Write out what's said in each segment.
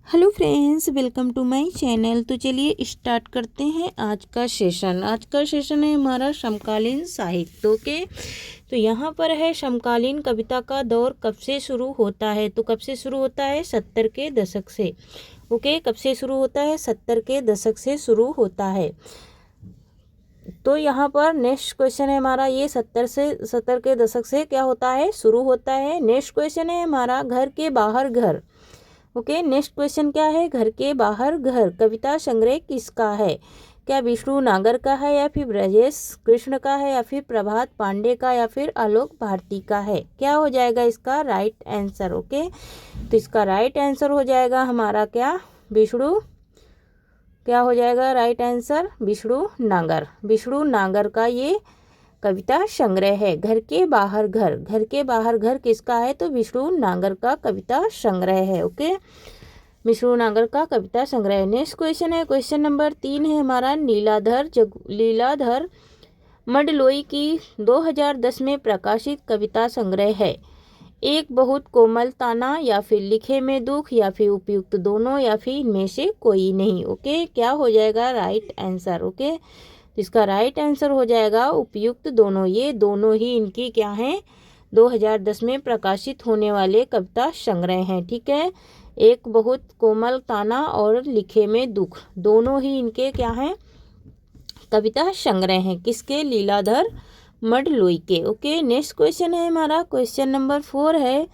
Hello friends, welcome to my channel. तो चलिए start करते हैं आज का सेशन। है हमारा समकालीन साहित्य। ओके, तो यहाँ पर है समकालीन कविता का दौर कब से शुरू होता है। तो कब से शुरू होता है? 70 के दशक से। ओके, कब से शुरू होता है? 70 के दशक से शुरू होता है। तो यहाँ पर नेक्स्ट क्वेश्चन है हमारा, ये 70 के दशक से क्या होता है? शुरू होता है। नेक्स्ट क्वेश्चन है हमारा, घर के बाहर घर। ओके, नेक्स्ट क्वेश्चन क्या है? घर के बाहर घर कविता संग्रह किसका है? क्या विष्णु नागर का है, या फिर ब्रजेश कृष्ण का है, या फिर प्रभात पांडे का, या फिर आलोक भारती का है? क्या हो जाएगा इसका राइट आंसर? ओके, तो इसका राइट आंसर हो जाएगा हमारा क्या? विष्णु। क्या हो जाएगा राइट आंसर? विष्णु नागर। विष्णु नागर का ये कविता संग्रह है घर के बाहर घर। घर के बाहर घर किसका है? तो विष्णु नागर का कविता संग्रह है। ओके, विष्णु नागर का कविता संग्रह। नेक्स्ट क्वेश्चन है, क्वेश्चन नंबर 3 है हमारा, लीलाधर मंडलोई की 2010 में प्रकाशित कविता संग्रह है। एक बहुत कोमल ताना, या फिर लिखे में दुख, या फिर उपयुक्त दोनों, या फिर इनमें से कोई नहीं। ओके, क्या हो जाएगा राइट आंसर? ओके, तो इसका राइट आंसर हो जाएगा उपयुक्त दोनों। ये दोनों ही इनकी क्या हैं? 2010 में प्रकाशित होने वाले कविता संग्रह हैं। ठीक है, एक बहुत कोमल ताना और लिखे में दुख, दोनों ही इनके क्या हैं? कविता संग्रह हैं। किसके? लीलाधर मंडलोई के। ओके, नेक्स्ट क्वेश्चन है हमारा, क्वेश्चन नंबर 4 है,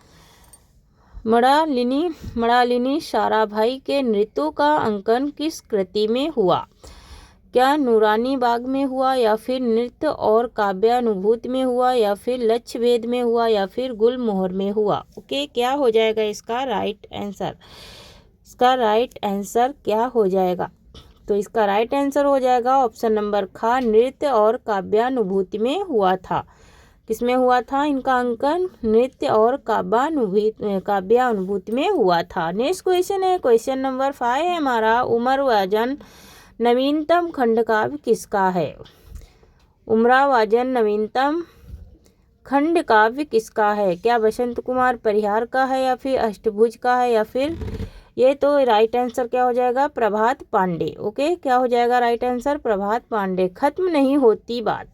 मृणालिनी साराभाई के नृत्यों का अंकन किस कृति में हुआ? क्या नूरानी बाग में हुआ, या फिर नृत्य और काव्यानुभूति में हुआ, या फिर लक्ष्य भेद में हुआ, या फिर गुलमोहर में हुआ? ओके, क्या हो जाएगा इसका राइट आंसर? इसका राइट आंसर क्या हो जाएगा? तो इसका राइट आंसर हो जाएगा ऑप्शन नंबर ख, नृत्य और काव्यानुभूति में हुआ था। किसमें हुआ था इनका अंकन? नृत्य और काव्यानुभूति में हुआ था। नेक्स्ट क्वेश्चन है, क्वेश्चन नंबर 5 है हमारा, उमरवाजन नवीनतम खंड काव्य किसका है? उमरावाजन नवीनतम खंड काव्य किसका है? क्या बसंत कुमार परिहार का है, या फिर अष्टभुज का है, या फिर ये? तो राइट आंसर क्या हो जाएगा? प्रभात पांडे। ओके, क्या हो जाएगा राइट आंसर? प्रभात पांडे। खत्म नहीं होती बात।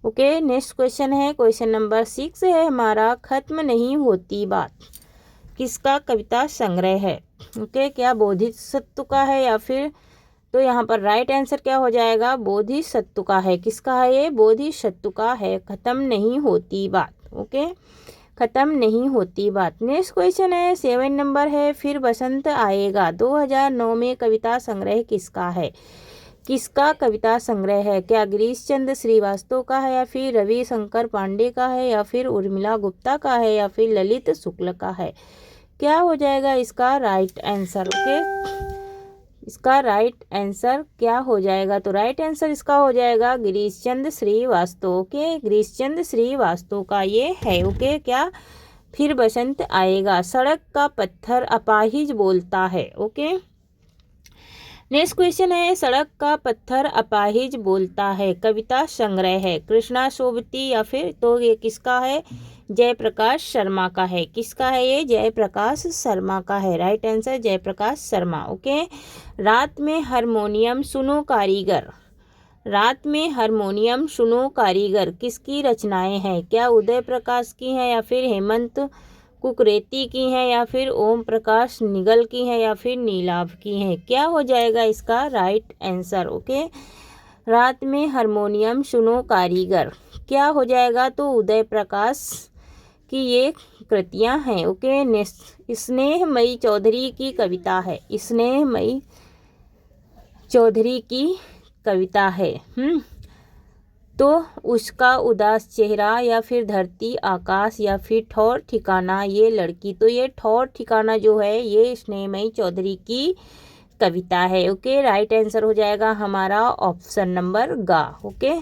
ओके, नेक्स्ट क्वेश्चन है, क्वेश्चन नंबर 6 है हमारा, खत्म नहीं होती बात किसका कविता संग्रह है? ओके, क्या बोधिसत्व का है, या फिर? तो यहाँ पर राइट आंसर क्या हो जाएगा? बोधिसत्व का है। किसका है ये? बोधिसत्व का है। खत्म नहीं होती बात। ओके, खत्म नहीं होती बात। नेक्स्ट क्वेश्चन है, 7 नंबर है, फिर बसंत आएगा 2009 में कविता संग्रह किसका है? किसका कविता संग्रह है? क्या गिरीश चंद्र श्रीवास्तव का है, या फिर रवि शंकर पांडे का है, या फिर उर्मिला गुप्ता का है, या फिर ललित शुक्ल का है? क्या हो जाएगा इसका राइट आंसर? ओके, इसका राइट आंसर क्या हो जाएगा? तो राइट आंसर इसका हो जाएगा गिरीश चंद्र श्रीवास्तव। ओके, गिरीश चंद्र श्रीवास्तव का ये है। ओके, क्या? फिर बसंत आएगा, सड़क का पत्थर अपाहिज बोलता है। ओके, नेक्स्ट क्वेश्चन है, सड़क का पत्थर अपाहिज बोलता है कविता संग्रह है कृष्णा सोबती, या फिर? तो ये किसका है? जयप्रकाश शर्मा का है। किसका है ये? जयप्रकाश शर्मा का है। Right answer Jayaprakash Sharma. Okay, रात में हारमोनियम सुनो कारीगर। रात में हारमोनियम सुनो कारीगर किसकी रचनाएं हैं? क्या उदय प्रकाश की हैं, या फिर हेमंत कुकरेती की हैं, या फिर ओम प्रकाश निगल की हैं, या फिर नीलाभ की हैं? क्या हो जाएगा इसका राइट आंसर? ओके, रात में हारमोनियम सुनो कारीगर क्या हो जाएगा? तो उदय प्रकाश की ये कृतियां हैं। ओके, स्नेहमयी चौधरी की कविता है। स्नेहमयी चौधरी की कविता है। तो उसका उदास चेहरा, या फिर धरती आकाश, या फिर ठौर ठिकाना ये लड़की। तो ये ठौर ठिकाना जो है ये स्नेहमयी चौधरी की कविता है। ओके, राइट आंसर हो जाएगा हमारा ऑप्शन नंबर गा। ओके,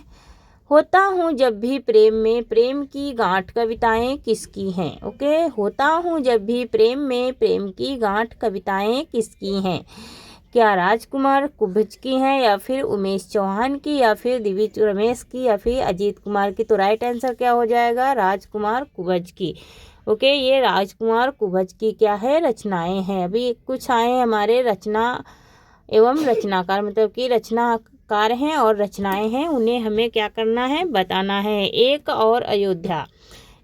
होता हूँ जब भी प्रेम में, प्रेम की गांठ कविताएं किसकी हैं? ओके, होता हूँ जब भी प्रेम में, प्रेम की गांठ कविताएं किसकी हैं? क्या राजकुमार कुब्ज की हैं, या फिर उमेश चौहान की, या फिर दिव्य रमेश की, या फिर अजीत कुमार की? तो राइट आंसर क्या हो जाएगा? राजकुमार कुब्ज की। ओके, ये राजकुमार कुबज की क्या है, रचनाएं हैं। अभी कुछ आए हमारे रचना एवं रचनाकार, मतलब कि रचनाकार हैं और रचनाएं हैं, उन्हें हमें क्या करना है, बताना है। एक और अयोध्या,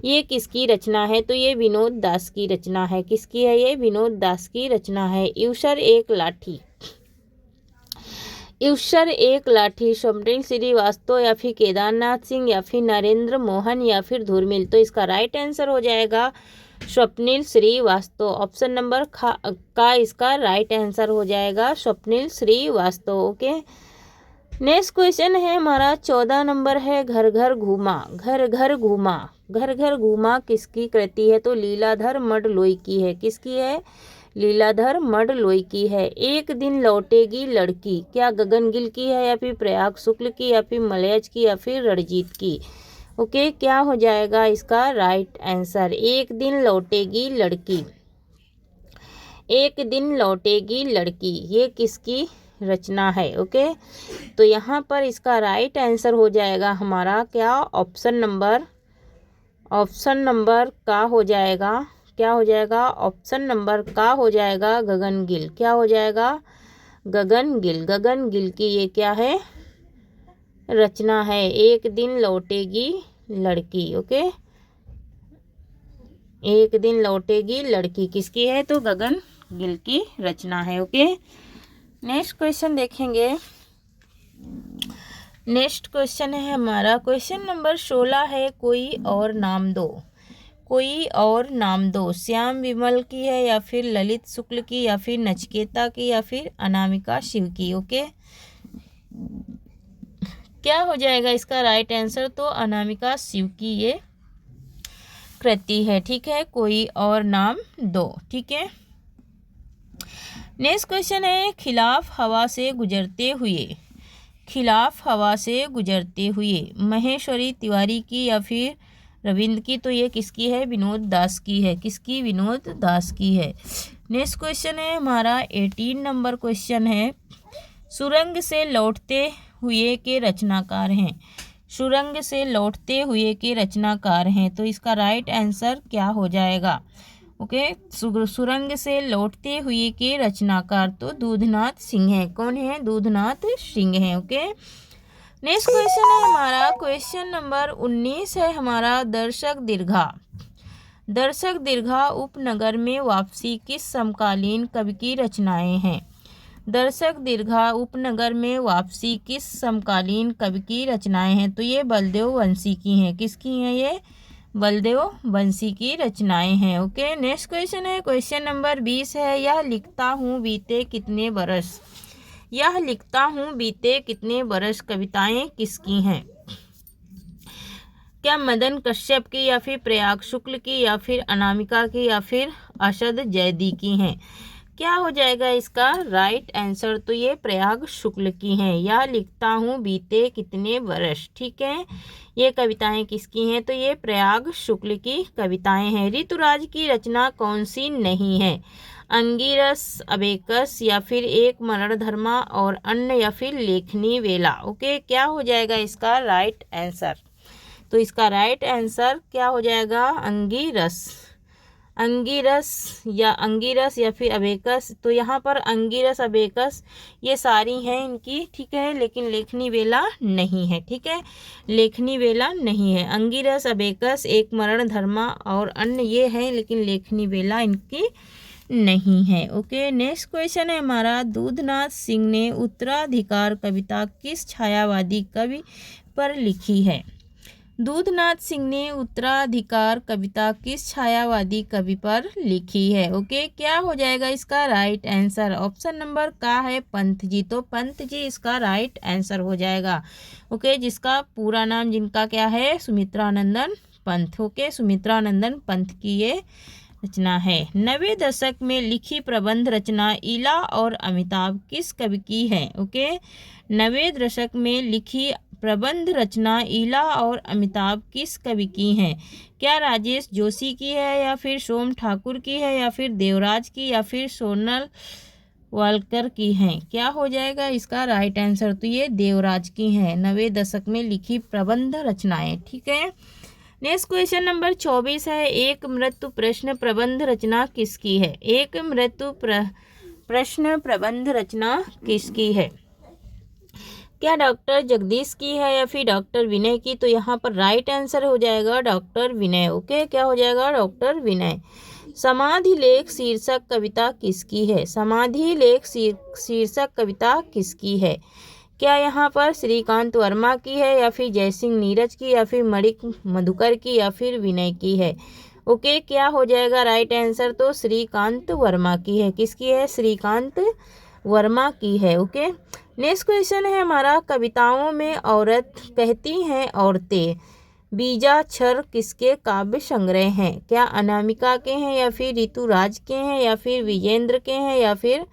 ये किसकी रचना है, तो ये विनोद दास की रचना है। किसकी है ये, विनोद दास की रचना है। ईश्वर एक लाठी, ईश्वर एक लाठी, स्वप्निल श्रीवास्तव या फिर केदारनाथ सिंह या फिर नरेंद्र मोहन या फिर धूर्मिल। तो इसका राइट आंसर हो जाएगा स्वप्निल श्रीवास्तव। ऑप्शन नंबर का इसका राइट आंसर हो जाएगा Swapnil Srivastava. Okay, next question है हमारा 14 नंबर है, घर घर घूमा। घर घर घूमा, घर घर घूमा किसकी कृति है, तो लीलाधर मडलोई की है। किसकी है, लीलाधर मडलोई की है। एक दिन लौटेगी लड़की, क्या गगन गिल की है या फिर प्रयाग शुक्ल की या फिर मलयज की या फिर रणजीत की। ओके, क्या हो जाएगा इसका राइट आंसर, एक दिन लौटेगी लड़की। एक दिन लौटेगी लड़की, ये किसकी रचना है। ओके, तो यहाँ पर इसका राइट आंसर हो जाएगा हमारा क्या, ऑप्शन नंबर का हो जाएगा, क्या हो जाएगा, ऑप्शन नंबर का हो जाएगा गगन गिल। क्या हो जाएगा, गगन गिल। गगन गिल की ये क्या है, रचना है, एक दिन लौटेगी लड़की। ओके, एक दिन लौटेगी लड़की किसकी है, तो गगन गिल की रचना है। ओके, नेक्स्ट क्वेश्चन देखेंगे। नेक्स्ट क्वेश्चन है हमारा क्वेश्चन नंबर 16 है, कोई और नाम दो। कोई और नाम दो, श्याम विमल की है या फिर ललित शुक्ल की या फिर नचिकेता की या फिर अनामिका शिव की। ओके, क्या हो जाएगा इसका राइट आंसर, तो अनामिका शिव की ये कृति है। ठीक है, कोई और नाम दो। ठीक है, नेक्स्ट क्वेश्चन है, खिलाफ हवा से गुजरते हुए। खिलाफ हवा से गुजरते हुए, महेश्वरी तिवारी की या फिर रविंद्र की, तो ये किसकी है, विनोद दास की है। किसकी, विनोद दास की है। नेक्स्ट क्वेश्चन है हमारा 18 नंबर क्वेश्चन है, सुरंग से लौटते हुए के रचनाकार हैं। सुरंग से लौटते हुए के रचनाकार हैं, तो इसका राइट आंसर क्या हो जाएगा। ओके, सुरंग से लौटते हुए के रचनाकार तो दूधनाथ सिंह है। कौन है, दूधनाथ सिंह है। ओके, नेक्स्ट क्वेश्चन है हमारा क्वेश्चन नंबर 19 है हमारा, दर्शक दीर्घा। दर्शक दीर्घा उपनगर में वापसी किस समकालीन कवि की रचनाएं हैं। दर्शक दीर्घा उपनगर में वापसी किस समकालीन कवि की रचनाएं हैं, तो ये बलदेव वंशी की हैं। किसकी हैं ये, बलदेव वंशी की रचनाएं हैं। ओके, नेक्स्ट क्वेश्चन है क्वेश्चन नंबर 20 है, यह लिखता हूँ बीते कितने बरस। यह लिखता हूँ बीते कितने बरस कविताएं किसकी हैं। क्या मदन कश्यप की या फिर प्रयाग शुक्ल की या फिर अनामिका की या फिर अशद जैदी की हैं। क्या हो जाएगा इसका राइट आंसर, तो ये प्रयाग शुक्ल की हैं। यह लिखता हूँ बीते कितने वर्ष। ठीक है, ये कविताएं किसकी हैं, तो ये प्रयाग शुक्ल की कविताएं हैं। ऋतुराज की रचना कौन सी नहीं है, अंगिरस, अबेकस या फिर एक मरणधर्मा और अन्य या फिर लेखनी वेला। ओके, क्या हो जाएगा इसका राइट आंसर, तो इसका राइट आंसर क्या हो जाएगा, अंगिरस। अंगिरस या फिर अबेकस, तो यहाँ पर अंगिरस अबेकस ये सारी हैं इनकी। ठीक है, लेकिन लेखनी वेला नहीं है। ठीक है, लेखनी वेला नहीं है। अंगिरस, अबेकस, एक मरण धर्मा और अन्य ये है, लेकिन लेखनी वेला इनकी नहीं है। ओके, नेक्स्ट क्वेश्चन है हमारा, दूधनाथ सिंह ने उत्तराधिकार कविता किस छायावादी कवि पर लिखी है। दूधनाथ सिंह ने उत्तराधिकार कविता किस छायावादी कवि पर लिखी है। ओके, क्या हो जाएगा इसका राइट आंसर, ऑप्शन नंबर का है पंत जी। तो पंत जी इसका राइट आंसर हो जाएगा। ओके, जिसका पूरा नाम जिनका क्या है, सुमित्रानंदन पंत। ओके, सुमित्रानंदन पंत की ये रचना है। 90 दशक में लिखी प्रबंध रचना इला और अमिताभ किस कवि की है। ओके, 90 दशक में लिखी प्रबंध रचना इला और अमिताभ किस कवि की हैं। क्या राजेश जोशी की है या फिर सोम ठाकुर की है या फिर देवराज की या फिर सोनल वालकर की हैं। क्या हो जाएगा इसका राइट आंसर, तो ये देवराज की हैं 90 दशक में लिखी प्रबंध रचनाएं। ठीक है, नेक्स्ट क्वेश्चन नंबर 24 है, एक मृत्यु प्रश्न प्रबंध रचना किसकी है? एक मृत्यु प्रश्न प्रबंध रचना किसकी है? क्या डॉक्टर जगदीश की है या फिर डॉक्टर विनय की? तो यहाँ पर राइट आंसर हो जाएगा डॉक्टर विनय। ओके, क्या हो जाएगा? डॉक्टर विनय। समाधि लेख शीर्षक कविता किसकी है? समाधि लेख शीर्षक कविता किसकी है? क्या यहाँ पर श्रीकांत वर्मा की है या फिर जयसिंह नीरज की या फिर मणिक मधुकर की या फिर विनय की है? ओके, क्या हो जाएगा राइट आंसर? तो श्रीकांत वर्मा की है। किसकी है? श्रीकांत वर्मा की है। ओके, नेक्स्ट क्वेश्चन है हमारा, कविताओं में औरत कहती हैं औरतें बीजाक्षर किसके काव्य संग्रह हैं? क्या अनामिका के हैं या फिर ऋतुराज के हैं या फिर विजेंद्र के हैं या फिर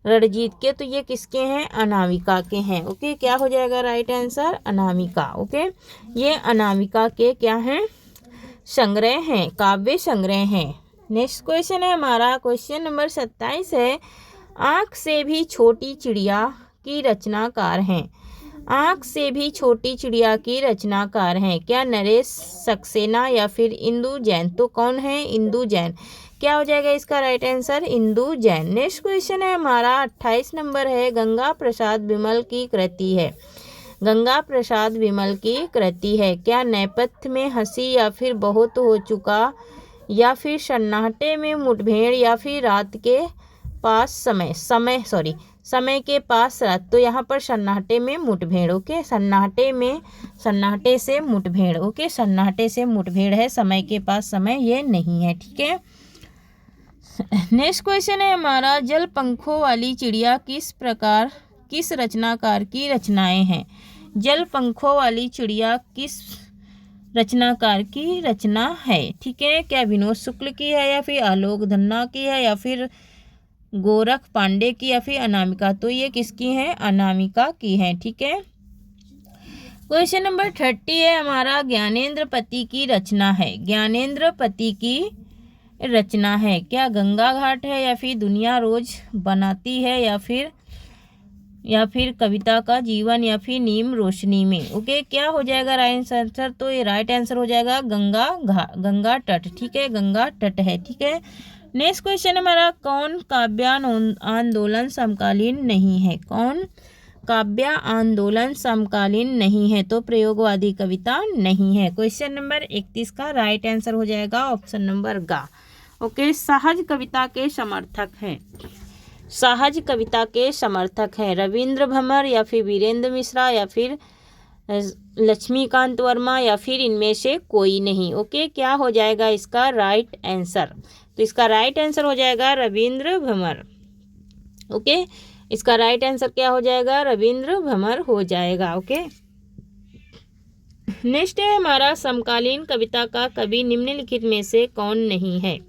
रणजीत के? तो ये किसके हैं? अनामिका के हैं। ओके, क्या हो जाएगा राइट आंसर? अनामिका। ओके, ये अनामिका के क्या हैं? संग्रह हैं, काव्य संग्रह हैं। नेक्स्ट क्वेश्चन है हमारा, क्वेश्चन नंबर 27 है, आँख से भी छोटी चिड़िया की रचनाकार हैं? आँख से भी छोटी चिड़िया की रचनाकार हैं? क्या नरेश सक्सेना या फिर इंदु जैन? तो कौन है? इंदु जैन। क्या हो जाएगा इसका right answer? Indu Jain. Next question है हमारा 28 नंबर है, गंगा प्रसाद विमल की कृति है? गंगा प्रसाद विमल की कृति है? क्या नेपथ्य में हंसी या फिर बहुत हो चुका या फिर सन्नाटे में मुठभेड़ या फिर रात के पास समय के पास रात? तो यहाँ पर सन्नाटे में मुठभेड़। ओके, सन्नाटे से मुठभेड़। ओके, सन्नाटे से मुठभेड़ है, समय के पास समय ये नहीं है। ठीक है, नेक्स्ट क्वेश्चन है हमारा, जल पंखों वाली चिड़िया किस रचनाकार की रचनाएं हैं? जल पंखों वाली चिड़िया किस रचनाकार की रचना है? ठीक है, क्या विनोद शुक्ल की है या फिर आलोक धन्ना की है या फिर गोरख पांडे की या फिर अनामिका? तो ये किसकी है? अनामिका की है। ठीक है, क्वेश्चन नंबर 30 है हमारा, ज्ञानेंद्र पति की रचना है? ज्ञानेंद्र पति की रचना है? क्या गंगा घाट है या फिर दुनिया रोज बनाती है या फिर कविता का जीवन या फिर नीम रोशनी में? ओके, क्या हो जाएगा राइट आंसर? तो ये राइट आंसर हो जाएगा गंगा तट। ठीक है, गंगा तट है। ठीक है, नेक्स्ट क्वेश्चन हमारा, कौन काव्य आंदोलन समकालीन नहीं है? कौन काव्य आंदोलन समकालीन नहीं है? तो प्रयोगवादी कविता नहीं है। क्वेश्चन नंबर 31 का राइट आंसर हो जाएगा ऑप्शन नंबर गा। ओके, सहज कविता के समर्थक हैं? सहज कविता के समर्थक हैं रविंद्र भंवर या फिर वीरेंद्र मिश्रा या फिर लक्ष्मीकांत वर्मा या फिर इनमें से कोई नहीं। ओके, क्या हो जाएगा इसका राइट आंसर? तो इसका राइट आंसर हो जाएगा रविंद्र भंवर। ओके, इसका राइट आंसर क्या हो जाएगा? रविंद्र भंवर हो जाएगा। ओके, नेक्स्ट है हमारा, समकालीन कविता का कवि निम्नलिखित में से कौन नहीं है?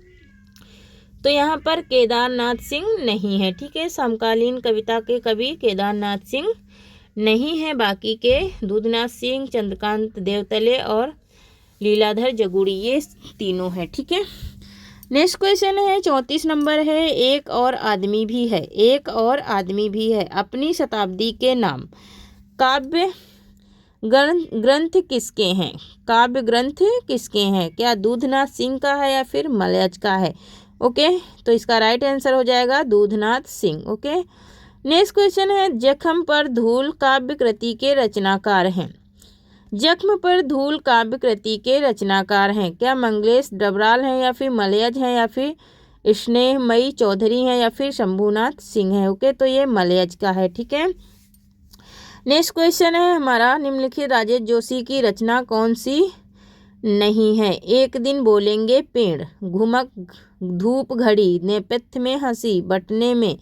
तो यहाँ पर केदारनाथ सिंह नहीं है। ठीक है, समकालीन कविता के कवि केदारनाथ सिंह नहीं है, बाकी के दूधनाथ सिंह, चंद्रकांत देवतले और लीलाधर जगुड़ी, ये तीनों है। ठीक है, नेक्स्ट क्वेश्चन है 34 नंबर है, एक और आदमी भी है? एक और आदमी भी है अपनी शताब्दी के नाम काव्य ग्रंथ किसके हैं? काव्य ग्रंथ किसके हैं? क्या दूधनाथ सिंह का है या फिर मलयज का है? ओके, तो इसका राइट आंसर हो जाएगा Dudhnath Singh. Okay, next question है, जख्म पर धूल काव्य कृति के रचनाकार हैं? जख्म पर धूल काव्य कृति के रचनाकार हैं? क्या मंगलेश डबराल हैं या फिर मलयज हैं या फिर स्नेहमयी चौधरी हैं या फिर शंभुनाथ सिंह है? ओके, तो ये मलयज का है। ठीक है, नेक्स्ट क्वेश्चन है हमारा, निम्नलिखित राजेश जोशी की रचना कौन सी नहीं है? एक दिन बोलेंगे पेड़, घुमक धूप घड़ी, नेपथ्य में हंसी, बटने में।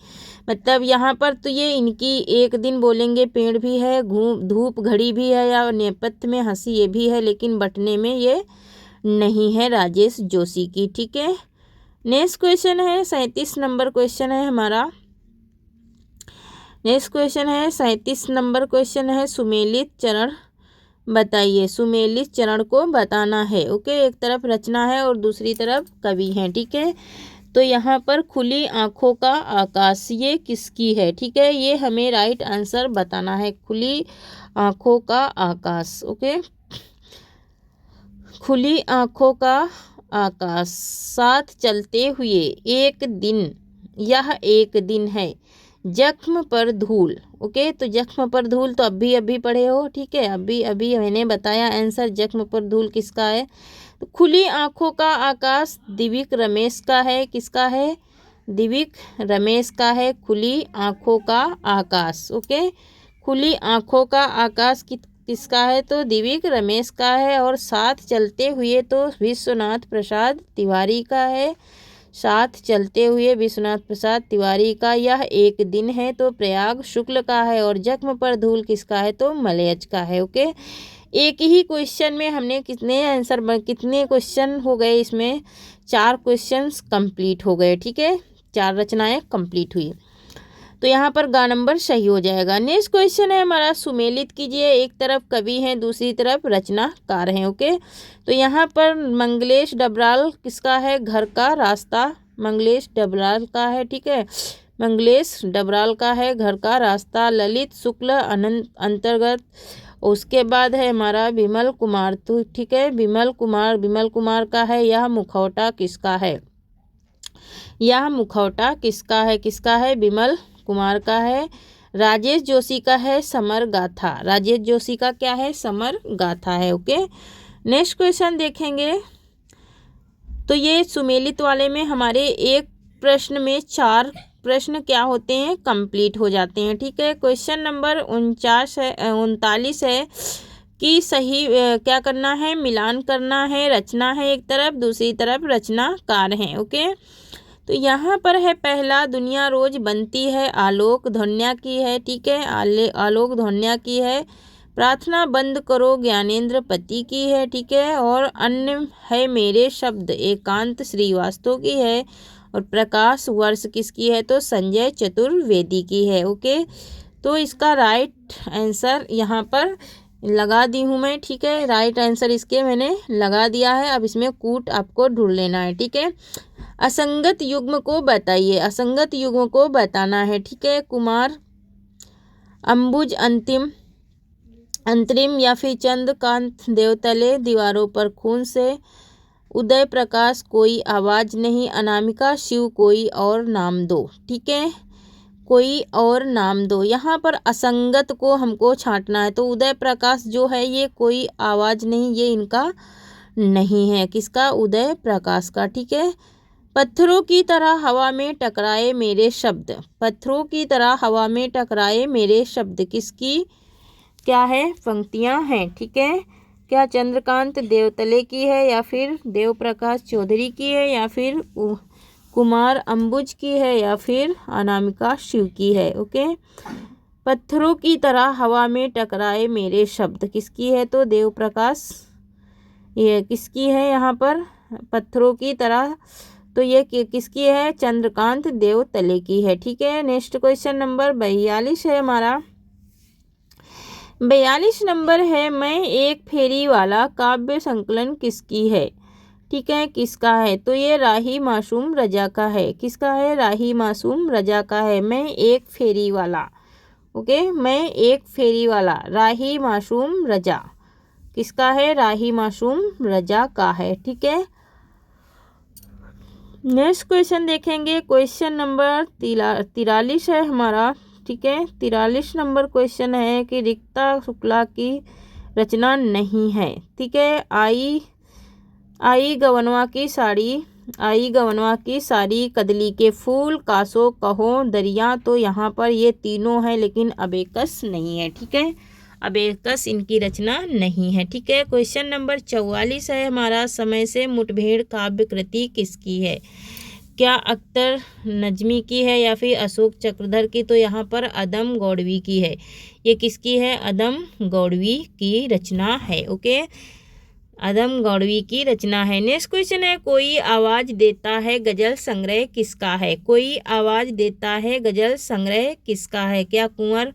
मतलब यहाँ पर तो ये इनकी एक दिन बोलेंगे पेड़ भी है, धूप घड़ी भी है या नेपथ्य में हंसी ये भी है, लेकिन बटने में ये नहीं है राजेश जोशी की। ठीक है, नेक्स्ट क्वेश्चन है 37 नंबर क्वेश्चन है हमारा। नेक्स्ट क्वेश्चन है 37 नंबर क्वेश्चन है, सुमेलित चरण बताइए। सुमेलित चरण को बताना है। ओके, एक तरफ रचना है और दूसरी तरफ कवि है। ठीक है, तो यहाँ पर खुली आँखों का आकाश ये किसकी है? ठीक है, ये हमें राइट आंसर बताना है, खुली आँखों का आकाश। ओके, खुली आँखों का आकाश, साथ चलते हुए एक दिन, यह एक दिन है, जख्म पर धूल। ओके, तो जख्म पर धूल तो अभी पढ़े हो, ठीक है, अभी मैंने बताया आंसर। जख्म पर धूल किसका है? तो खुली आँखों का आकाश दिव्यक रमेश का है। किसका है? दिव्यक रमेश का है खुली आँखों का आकाश। ओके, खुली आँखों का आकाश किसका है? तो दिव्यक रमेश का है। और साथ चलते हुए तो विश्वनाथ प्रसाद तिवारी का है। साथ चलते हुए विश्वनाथ प्रसाद तिवारी का यह एक दिन है तो प्रयाग शुक्ल का है। और जख्म पर धूल किसका है? तो मलयज का है। ओके, एक ही क्वेश्चन में हमने कितने क्वेश्चन हो गए? इसमें 4 क्वेश्चंस कंप्लीट हो गए, ठीक है, 4 रचनाएं कंप्लीट हुई। तो यहाँ पर गा नंबर सही हो जाएगा। नेक्स्ट क्वेश्चन है हमारा, सुमेलित कीजिए। एक तरफ कवि हैं, दूसरी तरफ रचनाकार हैं। ओके, तो यहाँ पर मंगलेश डबराल किसका है? घर का रास्ता मंगलेश डबराल का है, ठीक है, मंगलेश डबराल का है घर का रास्ता। ललित शुक्ल अंतर्गत। उसके बाद है हमारा विमल कुमार, तो ठीक है, विमल कुमार का है यह मुखौटा किसका है? यह मुखौटा किसका है? किसका है? विमल कुमार का है। राजेश जोशी का है समर गाथा। राजेश जोशी का क्या है? समर गाथा है। ओके, नेक्स्ट क्वेश्चन देखेंगे। तो ये सुमेलित वाले में हमारे एक प्रश्न में 4 प्रश्न क्या होते हैं? कंप्लीट हो जाते हैं, ठीक है। क्वेश्चन नंबर 39 है कि सही क्या करना है? मिलान करना है। रचना है एक तरफ, दूसरी तरफ रचनाकार हैं। ओके, तो यहाँ पर है पहला, दुनिया रोज बनती है, आलोक धन्या की है, ठीक है, आलोक धन्या की है। प्रार्थना बंद करो ज्ञानेंद्र पति की है, ठीक है। और अन्य है मेरे शब्द एकांत श्रीवास्तव की है। और प्रकाश वर्ष किसकी है? तो संजय चतुर्वेदी की है। ओके, तो इसका राइट आंसर यहाँ पर लगा दी हूँ मैं, ठीक है, राइट आंसर इसके मैंने लगा दिया है। अब इसमें कूट आपको ढूंढ लेना है, ठीक है। असंगत युग्म को बताइए, असंगत युग्म को बताना है, ठीक है। कुमार अंबुज अंतरिम या फिर चंद्रकांत देवतले दीवारों पर खून से। उदय प्रकाश कोई आवाज़ नहीं। अनामिका शिव कोई और नाम दो, ठीक है, कोई और नाम दो। यहाँ पर असंगत को हमको छांटना है। तो उदय प्रकाश जो है ये कोई आवाज़ नहीं, ये इनका नहीं है। किसका? उदय प्रकाश का, ठीक है। पत्थरों की तरह हवा में टकराए मेरे शब्द, पत्थरों की तरह हवा में टकराए मेरे शब्द किसकी क्या है? पंक्तियां हैं, ठीक है। क्या चंद्रकांत देवतले की है, या फिर देव प्रकाश चौधरी की है, या फिर कुमार अंबुज की है, या फिर अनामिका शिव की है। ओके, पत्थरों की तरह हवा में टकराए मेरे शब्द किसकी है? तो देव प्रकाश, ये किसकी है यहाँ पर? पत्थरों की तरह, तो ये किसकी है? चंद्रकांत देवतले की है, ठीक है। नेक्स्ट क्वेश्चन नंबर 42 है हमारा। 42 नंबर है, मैं एक फेरी वाला काव्य संकलन किसकी है? ठीक है, किसका है? तो ये राही मासूम रजा का है। किसका है? राही मासूम रजा का है। मैं एक फेरी वाला, ओके, मैं एक फेरी वाला, राही मासूम रजा किसका है? राही मासूम रजा का है, ठीक है। नेक्स्ट क्वेश्चन देखेंगे, क्वेश्चन नंबर 43 है हमारा, ठीक है। 43 नंबर क्वेश्चन है कि रिक्ता शुक्ला की रचना नहीं है, ठीक है। आई गवनवा की साड़ी, कदली के फूल, कासो कहो दरिया। तो यहाँ पर ये तीनों है, लेकिन अबेकस नहीं है, ठीक है, अबेकस इनकी रचना नहीं है, ठीक है। क्वेश्चन नंबर 44 है हमारा, समय से मुठभेड़ काव्य कृति किसकी है? क्या अख्तर नजमी की है, या फिर अशोक चक्रधर की? तो यहाँ पर अदम गौड़वी की है। ये किसकी है? अदम गौड़वी की रचना है, ओके, अदम गौड़वी की रचना है। नेक्स्ट क्वेश्चन है, कोई आवाज़ देता है गजल संग्रह किसका है? कोई आवाज़ देता है गजल संग्रह किसका है? क्या कुंवर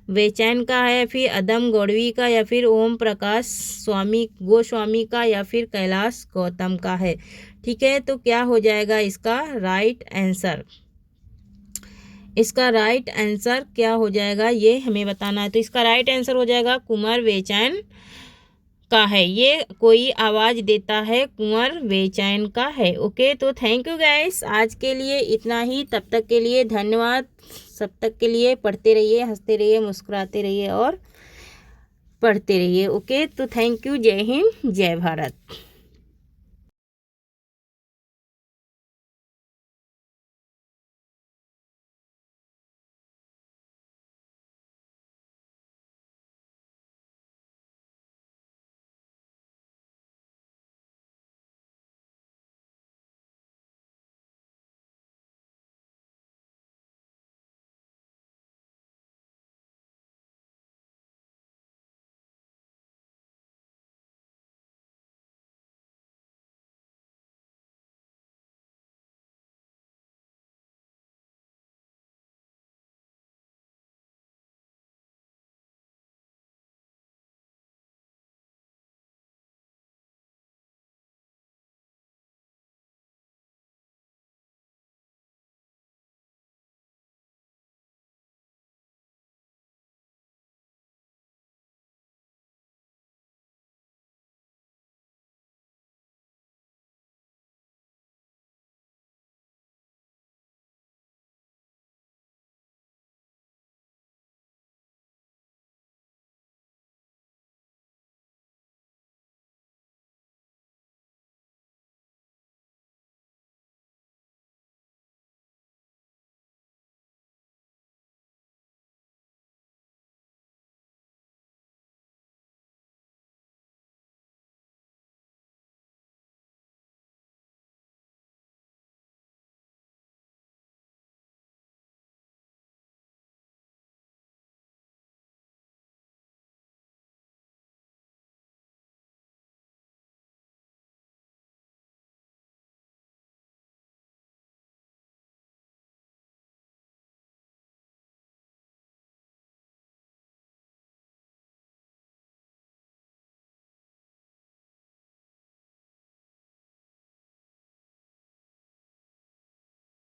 बेचैन का है, फिर अदम गौड़वी का, या फिर ओम प्रकाश गोस्वामी का, या फिर कैलाश गौतम का है? ठीक है, तो क्या हो जाएगा इसका राइट आंसर? इसका राइट आंसर क्या हो जाएगा ये हमें बताना है। तो इसका राइट आंसर हो जाएगा कुंवर बेचैन का है, ये कोई आवाज़ देता है, कुंवर बेचैन का है। ओके, तो थैंक यू गाइस, आज के लिए इतना ही। तब तक के लिए धन्यवाद। सब तक के लिए पढ़ते रहिए, हंसते रहिए, मुस्कुराते रहिए और पढ़ते रहिए। ओके, तो थैंक यू। जय हिंद, जय भारत।